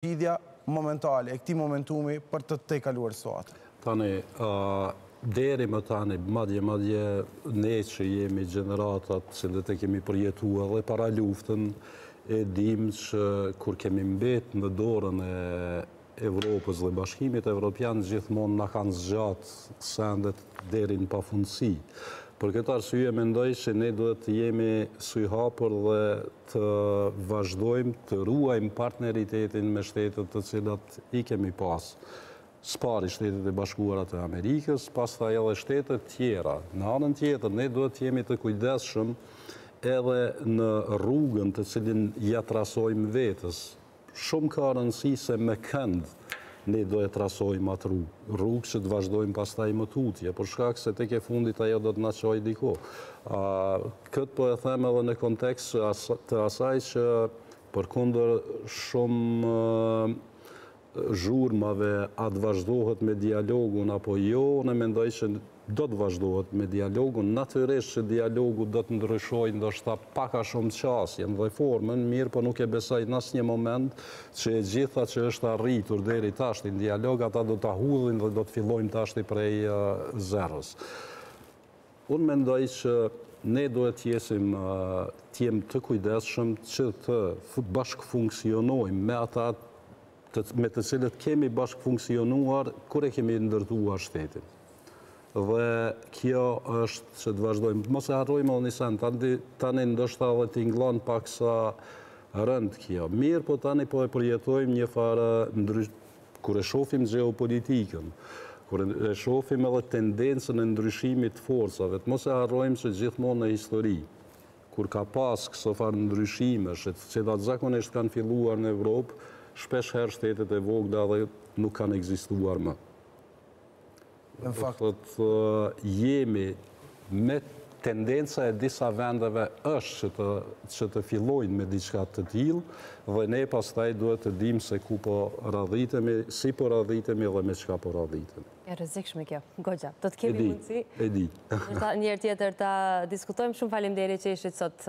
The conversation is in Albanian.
lidhja momentale, e këtij momentumi për të tejkaluar situatë. Tani, deri më tani, madje ne që jemi gjeneratat që dhe të kemi përjetua dhe para luftën, e dim që kur kemi mbet në dorën e Evropës dhe Bashkimit Evropian, gjithmonë na kanë zgjat sendet deri në pafundësi. Për këtë arsye mendoj që ne duhet të jemi sy hapur dhe të vazhdojmë të ruajmë partneritetin me shtetet të cilat i kemi pas. Spari shtetet e bashkuara të Amerikës, pastaj edhe shtetet tjera. Në anën tjetër, ne duhet të jemi të kujdesshëm edhe në rrugën të cilin ja trasojmë vetës. Shumë ka rëndësi se me kënd ne do e trasojmë atë rrugë që të vazhdojmë pastaj më tutje, për shkak se tek e fundit ajo do të na çojë diku. Këtë po e them edhe në kontekst të asaj që përkundër shumë zhurmave atë vazhdohet me dialogun apo jo, ne mendoj që do të vazhdohet me dialogun, natyrisht që dialogu do të ndryshojë ndoshta pak a shumë qasjen dhe formën, mirë, po nuk e besoj në asnjë moment që e gjitha që është arritur deri tashti në dialog, ata do ta hudhin dhe do të fillojmë tashti prej zerës. Unë mendoj që ne duhet të jemi të kujdesshëm që të bashkëfunksionojmë me ata me të cilët kemi bashkëfunksionuar kur e kemi ndërtuar shtetin. Dhe kjo është që të vazhdojmë. Mos e harrojmë edhe një send, tani ndoshta edhe tingëllon paksa rënd kjo. Mirë, po tani po e përjetojmë një farë kur e shohim gjeopolitikën, kur e shohim edhe tendencën e ndryshimit të forcave. Mos e harrojmë se gjithmonë në histori, kur ka pas këso farë ndryshimesh, që zakonisht kanë filluar në Evropë, shpesh herë shtetet e vogla dhe nuk kanë ekzistuar më. Në fakt, jemi me tendenca e disa vendeve është që të fillojnë me diçka të tillë dhe ne pastaj duhet të dimë se ku po radhitemi, si po radhitemi dhe me çka po radhitemi. E rrezikshme kjo, goxha. Do të kemi mundësi. E di. Një herë tjetër ta diskutojmë. Shumë faleminderit që ishit sot